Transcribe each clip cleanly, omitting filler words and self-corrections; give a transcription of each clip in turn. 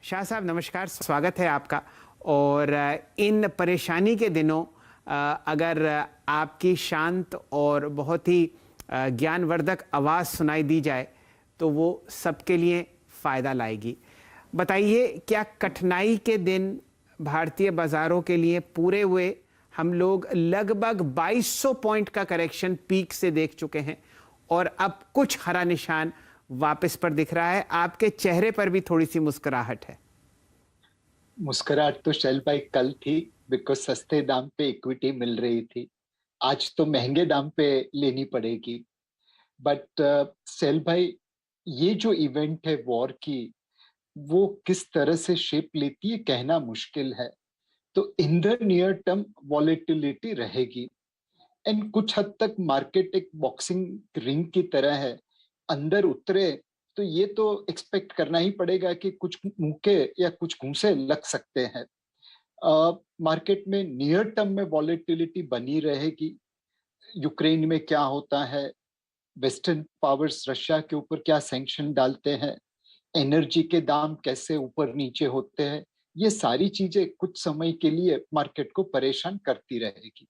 शाह साहब नमस्कार, स्वागत है आपका। और इन परेशानी के दिनों अगर आपकी शांत और बहुत ही ज्ञानवर्धक आवाज़ सुनाई दी जाए तो वो सबके लिए फ़ायदा लाएगी। बताइए, क्या कठिनाई के दिन भारतीय बाज़ारों के लिए पूरे हुए? हम लोग लगभग 2200 पॉइंट का करेक्शन पीक से देख चुके हैं और अब कुछ हरा निशान वापस पर दिख रहा है। आपके चेहरे पर भी थोड़ी सी मुस्कुराहट है। मुस्कुराहट तो शैल भाई कल थी, बिकॉज सस्ते दाम पे इक्विटी मिल रही थी। आज तो महंगे दाम पे लेनी पड़ेगी। बट शैल भाई, ये जो इवेंट है वॉर की, वो किस तरह से शेप लेती है कहना मुश्किल है। तो in the near term volatility रहेगी एंड कुछ हद तक मार्केट एक बॉक्सिंग रिंग की तरह है, अंदर उतरे तो ये तो एक्सपेक्ट करना ही पड़ेगा कि कुछ मुक्के या कुछ घूंसे लग सकते हैं। मार्केट में नियर टर्म में वॉलेटिलिटी बनी रहेगी। यूक्रेन में क्या होता है, वेस्टर्न पावर्स रशिया के ऊपर क्या सैंक्शन डालते हैं, एनर्जी के दाम कैसे ऊपर नीचे होते हैं, ये सारी चीजें कुछ समय के लिए मार्केट को परेशान करती रहेगी।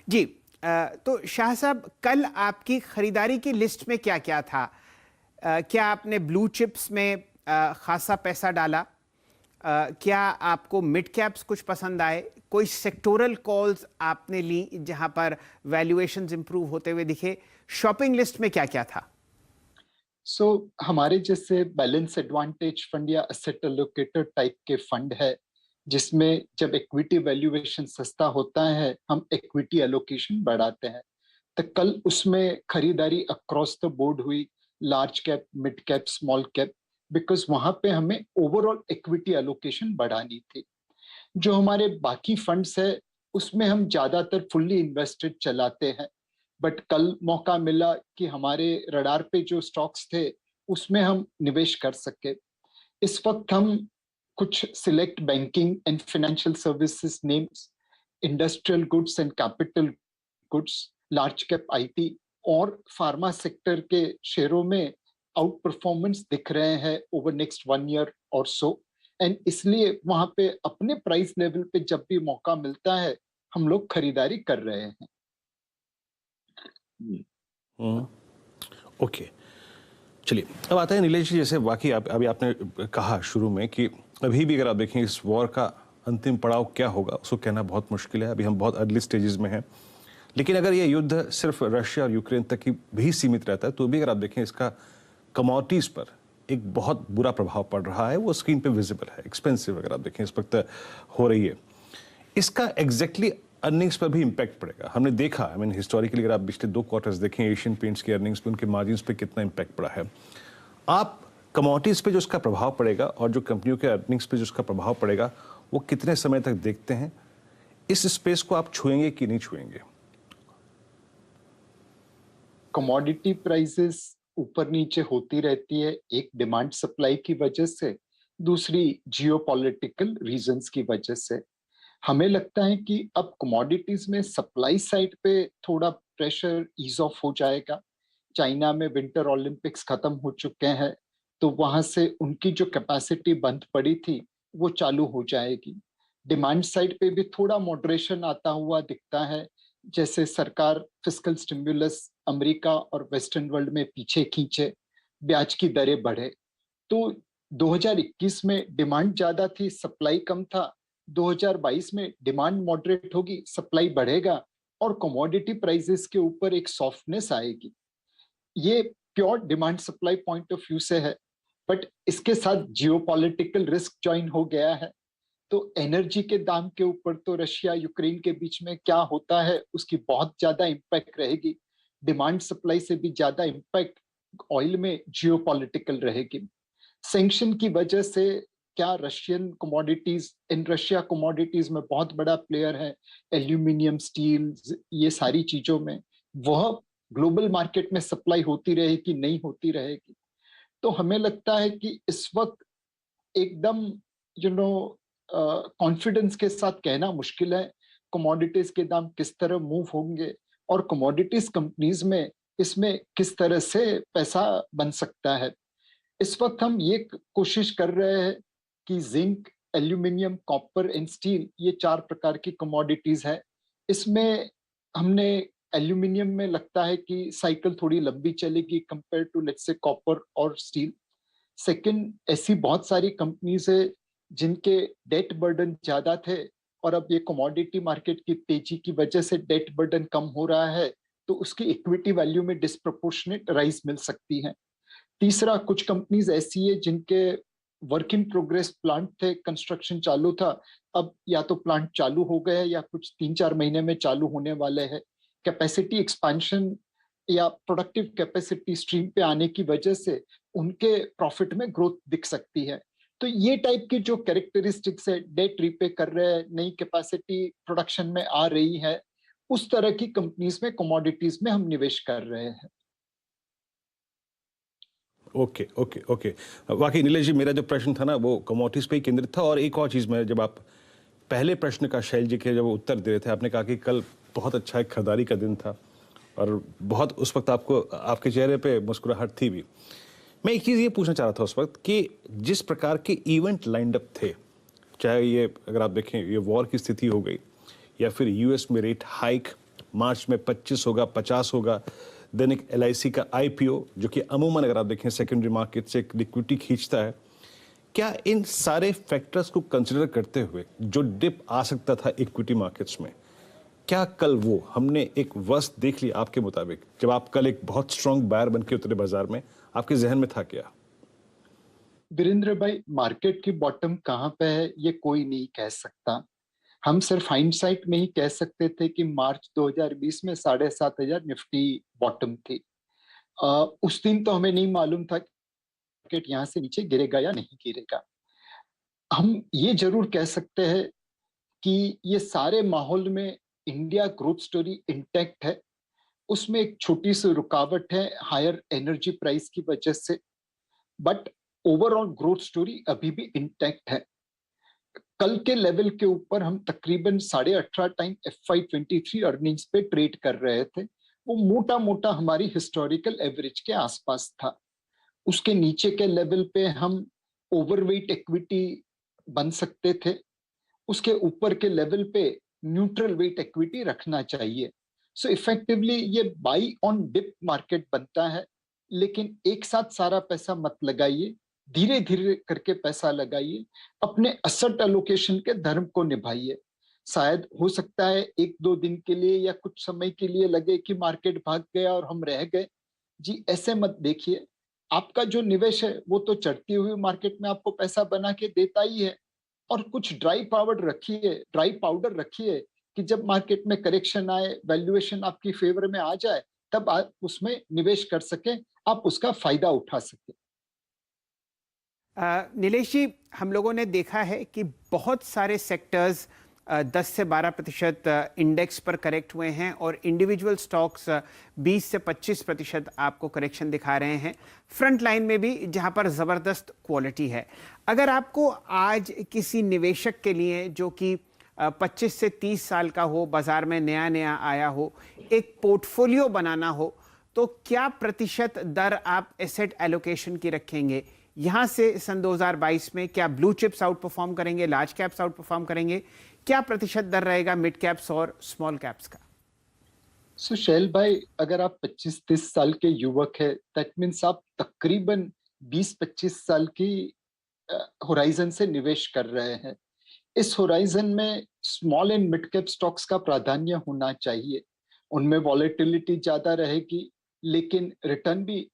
जी। तो शाह साहब, कल आपकी खरीदारी की लिस्ट में क्या क्या था? क्या आपने ब्लू चिप्स में खासा पैसा डाला? क्या आपको मिड कैप्स कुछ पसंद आए? कोई सेक्टोरल कॉल्स आपने ली जहां पर वैल्यूएशंस इंप्रूव होते हुए दिखे? शॉपिंग लिस्ट में क्या क्या था? हमारे जैसे बैलेंस एडवांटेज फंड या एसेट एलोकेटर टाइप के फंड है, जिसमें जब इक्विटी वैल्यूएशन सस्ता होता है हम इक्विटी एलोकेशन बढ़ाते हैं। तो कल उसमें खरीदारी अक्रॉस द बोर्ड हुई, large cap, mid cap, small cap, because वहां पे हमें ओवरऑल इक्विटी एलोकेशन बढ़ानी थी। जो हमारे बाकी फंड्स है उसमें हम ज्यादातर फुल्ली इन्वेस्टेड चलाते हैं, बट कल मौका मिला कि हमारे रडार पे जो स्टॉक्स थे उसमें हम निवेश कर सके। इस वक्त हम कुछ select banking and financial services names, industrial goods and capital goods, large cap IT और फार्मा सेक्टर के शेयरों में आउट परफॉर्मेंस दिख रहे हैं ओवर नेक्स्ट 1 ईयर और सो। एंड इसलिए वहां पे अपने प्राइस लेवल पे जब भी मौका मिलता है हम लोग खरीदारी कर रहे हैं। ओके, चलिए अब आता है नीलेश जी। जैसे वाकई अभी आपने कहा शुरू में कि अभी भी अगर आप देखें इस वॉर का अंतिम पड़ाव क्या होगा उसको कहना बहुत मुश्किल है। अभी हम बहुत अर्ली स्टेजेस में हैं, लेकिन अगर ये युद्ध सिर्फ रशिया और यूक्रेन तक ही भी सीमित रहता है तो भी अगर आप देखें इसका कमोडिटीज पर एक बहुत बुरा प्रभाव पड़ रहा है। वो स्क्रीन पे विजिबल है, एक्सपेंसिव अगर आप देखें इस वक्त हो रही है। इसका एग्जैक्टली अर्निंग्स पर भी इंपैक्ट पड़ेगा। हमने देखा, आई मीन हिस्टोरिकली अगर आप पिछले 2 क्वार्टर्स देखें एशियन पेंट्स की अर्निंग्स पे, उनके मार्जिन्स पे कितना इंपैक्ट पड़ा है। आप कमोडिटीज पे जो उसका प्रभाव पड़ेगा और जो कंपनियों के अर्निंग्स पे जो उसका प्रभाव पड़ेगा वो कितने समय तक देखते हैं? इस स्पेस को आप छुएंगे कि नहीं छुएंगे? कमोडिटी प्राइसेस ऊपर नीचे होती रहती है, एक डिमांड सप्लाई की वजह से, दूसरी जियोपॉलिटिकल रीजंस की वजह से। हमें लगता है कि अब कमोडिटीज में सप्लाई साइड पे थोड़ा प्रेशर ईज ऑफ हो जाएगा। चाइना में विंटर ओलंपिक्स खत्म हो चुके हैं, तो वहां से उनकी जो कैपेसिटी बंद पड़ी थी वो चालू हो जाएगी। डिमांड साइड पे भी थोड़ा मॉडरेशन आता हुआ दिखता है, जैसे सरकार फिस्कल स्टिमुलस अमेरिका और वेस्टर्न वर्ल्ड में पीछे खींचे, ब्याज की दरें बढ़े। तो 2021 में डिमांड ज्यादा थी, सप्लाई कम था। 2022 में डिमांड मॉडरेट होगी, सप्लाई बढ़ेगा और कमोडिटी प्राइसेस के ऊपर एक सॉफ्टनेस आएगी। ये pure demand supply point of view से है, बट इसके साथ जियोपॉलिटिकल रिस्क ज्वाइन हो गया है। तो एनर्जी के दाम के ऊपर तो रशिया यूक्रेन के बीच में क्या होता है उसकी बहुत ज्यादा इंपैक्ट रहेगी। डिमांड सप्लाई से भी ज्यादा इंपैक्ट ऑयल में जियोपॉलिटिकल रहेगी। सैंक्शन की वजह से क्या Russian commodities, in Russia commodities में बहुत बड़ा प्लेयर है, एल्यूमिनियम, स्टील, ये सारी चीजों में, वह ग्लोबल मार्केट में सप्लाई होती रहेगी नहीं होती रहेगी। तो हमें लगता है कि इस वक्त एकदम कॉन्फिडेंस के साथ कहना मुश्किल है कमोडिटीज के दाम किस तरह मूव होंगे और कमोडिटीज कंपनीज में इसमें किस तरह से पैसा बन सकता है। इस वक्त हम ये कोशिश कर रहे हैं कि zinc, aluminium, copper and steel, ये 4 प्रकार की कमोडिटीज है। इसमें हमने एल्यूमिनियम में लगता है कि साइकिल थोड़ी लंबी चलेगी कंपेयर टू लेट्स से कॉपर और स्टील। सेकंड, ऐसी बहुत सारी कंपनीज है जिनके डेट बर्डन ज्यादा थे और अब ये कमोडिटी मार्केट की तेजी की वजह से डेट बर्डन कम हो रहा है, तो उसकी इक्विटी वैल्यू में डिस्प्रोपोर्शनेट राइज मिल सकती है। तीसरा, कुछ कंपनीज ऐसी है जिनके वर्क इन प्रोग्रेस प्लांट थे, कंस्ट्रक्शन चालू था, अब या तो प्लांट चालू हो गए या कुछ 3-4 महीने में चालू होने वाले हैं। कैपेसिटी एक्सपेंशन या प्रोडक्टिव कैपेसिटी स्ट्रीम पे आने की वजह से उनके प्रॉफिट में ग्रोथ दिख सकती है। तो ये टाइप की जो कैरेक्टरिस्टिक्स है, डेट रीपे कर रहे हैं, नई कैपेसिटी प्रोडक्शन में आ रही है, उस तरह की कंपनीज में, कमोडिटीज में हम निवेश कर रहे हैं। Okay okay okay. वाकई नीलेश जी, मेरा जो प्रश्न था ना वो कमोडिटीज पे ही केंद्रित था। और एक और चीज़ में, जब आप पहले प्रश्न का शैल जी के जब उत्तर दे रहे थे, आपने कहा कि कल बहुत अच्छा एक खरीदारी का दिन था और बहुत उस वक्त आपको आपके चेहरे पे मुस्कुराहट थी भी। मैं एक चीज़ ये पूछना चाह रहा था उस वक्त कि जिस प्रकार के इवेंट लाइंड अप थे, चाहे ये अगर आप देखें ये वॉर की स्थिति हो गई या फिर यूएस में रेट हाइक, मार्च में 25 होगा, 50 होगा, देन एक एलआईसी का आईपीओ जो कि अमूमन अगर आप देखें सेकेंडरी मार्केट से एक लिक्विडिटी खींचता है, क्या इन सारे फैक्टर्स को कंसिडर करते हुए जो डिप आ सकता था इक्विटी मार्केट्स में, क्या कल वो हमने एक वर्ष देख लिया आपके मुताबिक? जब आप कल एक बहुत स्ट्रॉन्ग बायर बन के उतरे बाजार में, आपके जहन में था क्या? वीरेंद्र भाई, मार्केट की बॉटम कहाँ पे है ये कोई नहीं कह सकता। हम सिर्फ हाइंडसाइट में ही कह सकते थे कि मार्च 2020 में 7,500 निफ्टी बॉटम थी। उस दिन तो हमें नहीं मालूम था कि मार्केट यहाँ से नीचे गिरेगा या नहीं गिरेगा। हम ये जरूर कह सकते हैं कि ये सारे माहौल में इंडिया ग्रोथ स्टोरी इंटैक्ट है। उसमें एक छोटी सी रुकावट है हायर एनर्जी प्राइस की वजह से, बट ओवरऑल ग्रोथ स्टोरी अभी भी इंटैक्ट है। कल के लेवल के ऊपर हम तकरीबन 18.5 टाइम FY23 अर्निंग्स पे ट्रेड कर रहे थे। वो मोटा मोटा हमारी हिस्टोरिकल एवरेज के आसपास था। उसके नीचे के लेवल पे हम ओवरवेट इक्विटी बन सकते थे, उसके ऊपर के लेवल पे न्यूट्रल वेट इक्विटी रखना चाहिए। सो इफेक्टिवली ये बाई ऑन डिप मार्केट बनता है, लेकिन एक साथ सारा पैसा मत लगाइए, धीरे धीरे करके पैसा लगाइए, अपने असेट एलोकेशन के धर्म को निभाइए। शायद हो सकता है 1-2 दिन के लिए या कुछ समय के लिए लगे कि मार्केट भाग गया और हम रह गए। जी ऐसे मत देखिए। आपका जो निवेश है वो तो चढ़ती हुई मार्केट में आपको पैसा बना के देता ही है, और कुछ ड्राई पाउडर रखिए कि जब मार्केट में करेक्शन आए, वैल्यूएशन आपकी फेवर में आ जाए, तब आप उसमें निवेश कर सकें, आप उसका फायदा उठा सकें। नीलेश जी, हम लोगों ने देखा है कि बहुत सारे सेक्टर्स 10 से 12% इंडेक्स पर करेक्ट हुए हैं और इंडिविजुअल स्टॉक्स 20 से 25% आपको करेक्शन दिखा रहे हैं, फ्रंट लाइन में भी, जहां पर ज़बरदस्त क्वालिटी है। अगर आपको आज किसी निवेशक के लिए जो कि 25 से 30 साल का हो, बाजार में नया नया आया हो, एक पोर्टफोलियो बनाना हो, तो क्या प्रतिशत दर आप एसेट एलोकेशन की रखेंगे यहां से सन 2022 में? क्या ब्लू चिप्स आउट परफॉर्म करेंगे, लार्ज कैप्स आउट परफॉर्म करेंगे? क्या प्रतिशत दर रहेगा मिड कैप्स और स्मॉल कैप्स का? सो शैल भाई, अगर आप 25-30 साल के युवक है, दैट मीन्स आप तकरीबन 20-25 साल की होराइजन से निवेश कर रहे हैं। इस होराइजन में small and mid cap stocks का प्राधान्य होना चाहिए। उनमें वॉलेटिलिटी ज्यादा रहेगी, लेकिन रिटर्न भी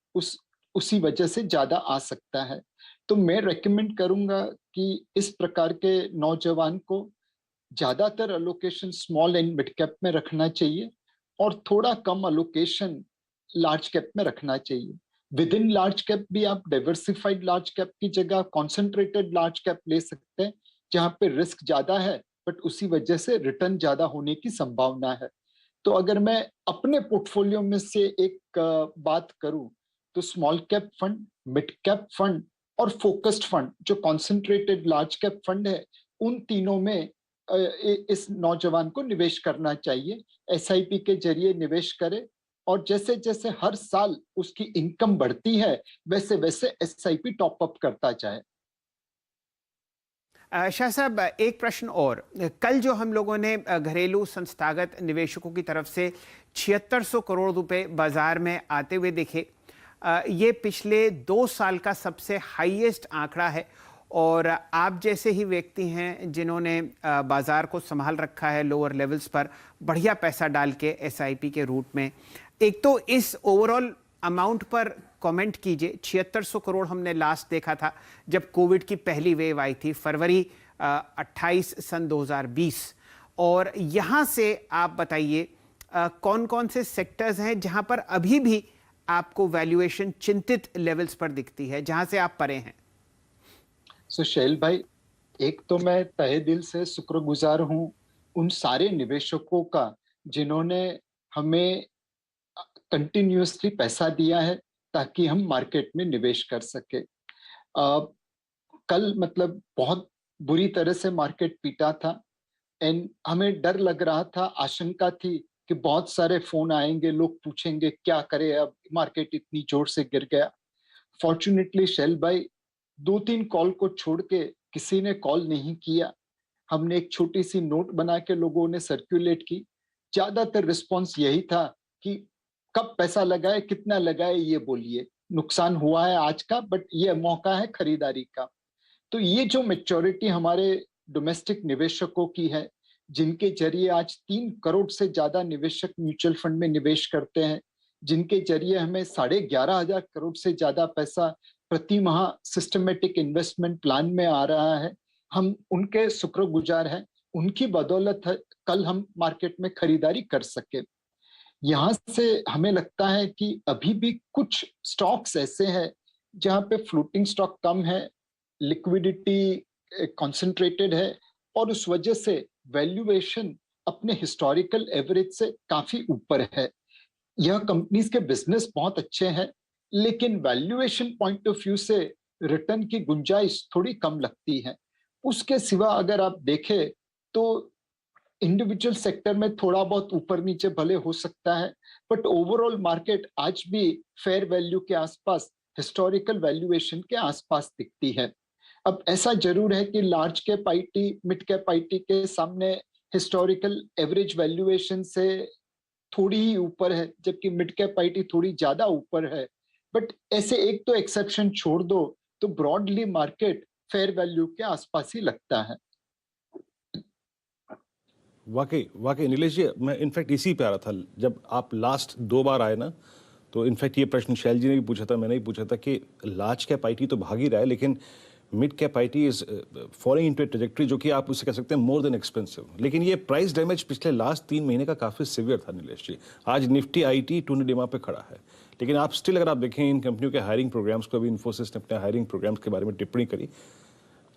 उसी वजह से ज्यादा आ सकता है। तो मैं रेकमेंड करूंगा कि इस प्रकार के नौजवान को ज्यादातर allocation small and mid cap में रखना चाहिए और थोड़ा कम अलोकेशन लार्ज कैप में रखना चाहिए। विद इन लार्ज कैप भी आप डाइवर्सिफाइड लार्ज कैप की जगह कॉन्सेंट्रेटेड लार्ज कैप ले सकते हैं, जहां पे रिस्क ज्यादा है बट उसी वजह से रिटर्न ज्यादा होने की संभावना है। तो अगर मैं अपने पोर्टफोलियो में से एक बात करूं, तो small cap fund, mid cap fund और फोकस्ड फंड, जो कॉन्सेंट्रेटेड लार्ज कैप फंड है, उन तीनों में इस नौजवान को निवेश करना चाहिए। SIP के जरिए निवेश करे और जैसे जैसे हर साल उसकी इनकम बढ़ती है वैसे वैसे एसआईपी टॉप अप करता जाए। शाह साहब, एक प्रश्न और। कल जो हम लोगों ने घरेलू संस्थागत निवेशकों की तरफ से 7600 करोड़ रुपए बाजार में आते हुए देखे, ये पिछले 2 साल का सबसे हाईएस्ट आंकड़ा है। और आप जैसे ही व्यक्ति हैं जिन्होंने बाजार को संभाल रखा है लोअर लेवल्स पर बढ़िया पैसा डाल के एसआईपी के रूट में, एक तो इस ओवरऑल अमाउंट पर कमेंट कीजिए। 7600 करोड़ हमने लास्ट देखा था जब कोविड की पहली वेव आई थी, फरवरी 28 सन 2020। और यहाँ से आप बताइए कौन कौन से सेक्टर्स हैं जहां पर अभी भी आपको वैल्यूएशन चिंतित लेवल्स पर दिखती है, जहां से आप परे हैं? सो शैल भाई, एक तो मैं तहे दिल से शुक्रगुजार हूं उन सारे निवेशकों का जिन्होंने हमें कंटिन्यूअसली पैसा दिया है ताकि हम मार्केट में निवेश कर सके। कल मतलब बहुत बुरी तरह से मार्केट पीटा था एंड हमें डर लग रहा था, आशंका थी कि बहुत सारे फोन आएंगे, लोग पूछेंगे क्या करें अब, मार्केट इतनी जोर से गिर गया। फॉर्चुनेटली शैल भाई, 2-3 कॉल को छोड़ के किसी ने कॉल नहीं किया। हमने एक छोटी सी नोट बना के लोगों ने सर्कुलेट की। ज्यादातर रिस्पॉन्स यही था कि कब पैसा लगाए, कितना लगाए, ये बोलिए। नुकसान हुआ है आज का, बट ये मौका है खरीदारी का। तो ये जो मैच्योरिटी हमारे डोमेस्टिक निवेशकों की है, जिनके जरिए आज 3 करोड़ से ज्यादा निवेशक म्यूचुअल फंड में निवेश करते हैं, जिनके जरिए हमें 11,500 करोड़ से ज्यादा पैसा प्रति माह सिस्टमेटिक इन्वेस्टमेंट प्लान में आ रहा है, हम उनके शुक्रगुजार हैं। उनकी बदौलत कल हम मार्केट में खरीदारी कर सके। यहाँ से हमें लगता है कि अभी भी कुछ स्टॉक्स ऐसे हैं जहाँ पे फ्लोटिंग स्टॉक कम है, लिक्विडिटी कॉन्सेंट्रेटेड है और उस वजह से वैल्यूएशन अपने हिस्टोरिकल एवरेज से काफी ऊपर है। यह कंपनीज के बिजनेस बहुत अच्छे हैं, लेकिन वैल्यूएशन पॉइंट ऑफ व्यू से रिटर्न की गुंजाइश थोड़ी कम लगती है। उसके सिवा अगर आप देखें तो इंडिविजुअल सेक्टर में थोड़ा बहुत ऊपर नीचे भले हो सकता है, बट ओवरऑल मार्केट आज भी फेयर वैल्यू के आसपास, हिस्टोरिकल वैल्यूएशन के आसपास दिखती है। अब ऐसा जरूर है कि large cap IT, mid cap IT के सामने हिस्टोरिकल एवरेज वैल्यूएशन से थोड़ी ही ऊपर है, जबकि मिड कैप आईटी थोड़ी ज्यादा ऊपर है। बट ऐसे एक तो एक्सेप्शन छोड़ दो तो ब्रॉडली मार्केट फेयर वैल्यू के आसपास ही लगता है। वाकई वाकई नीलेश जी, मैं इनफैक्ट इसी पे आ रहा था। जब आप लास्ट 2 बार आए ना, तो इनफैक्ट ये प्रश्न शैल जी ने भी पूछा था, मैंने भी पूछा था कि लार्ज कैप आईटी तो भाग ही रहा है, लेकिन mid cap IT is following into A trajectory जो कि आप उसे कह सकते हैं मोर देन एक्सपेंसिव। लेकिन ये प्राइस डैमेज पिछले लास्ट 3 महीने का काफी सिवियर था नीलेश जी। आज निफ्टी आईटी टूने डिमा पे खड़ा है, लेकिन आप स्टिल अगर आप देखें इन कंपनियों के हायरिंग प्रोग्राम्स को, अभी इन्फोसिस ने अपने हायरिंग प्रोग्राम्स के बारे में टिप्पणी करी,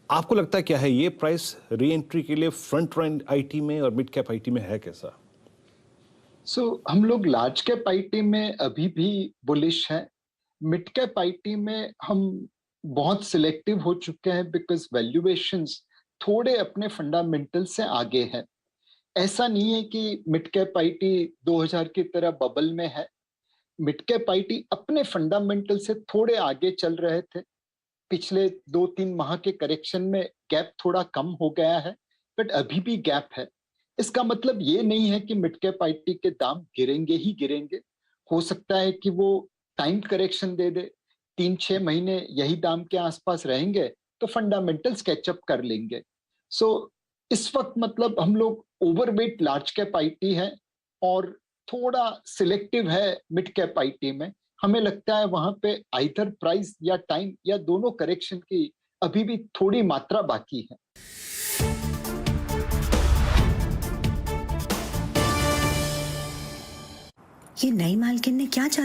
आपको लगता है क्या है ये प्राइस री एंट्री के लिए फ्रंट रन आईटी में और मिड कैप आईटी में है कैसा? हम लोग लार्ज कैप आईटी में अभी भी बुलिश है। मिड कैप आईटी में हम बहुत सिलेक्टिव हो चुके हैं बिकॉज वैल्यूएशंस थोड़े अपने फंडामेंटल से आगे है। ऐसा नहीं है कि मिड कैप आईटी 2000 की तरह बबल में है। मिड कैप आईटी अपने फंडामेंटल से थोड़े आगे चल रहे थे। पिछले 2-3 माह के करेक्शन में गैप थोड़ा कम हो गया है, बट अभी भी गैप है। इसका मतलब ये नहीं है कि मिड कैप आईटी के दाम गिरेंगे ही गिरेंगे। हो सकता है कि वो टाइम करेक्शन दे दे, 3-6 महीने यही दाम के आसपास रहेंगे तो फंडामेंटल्स कैचअप कर लेंगे। इस वक्त मतलब हम लोग ओवरवेट लार्ज कैप आईटी है और थोड़ा सिलेक्टिव है मिड कैप आईटी में। हमें लगता है वहां पे आइदर प्राइस या टाइम या दोनों करेक्शन की अभी भी थोड़ी मात्रा बाकी है। ये नई मालकिन ने क्या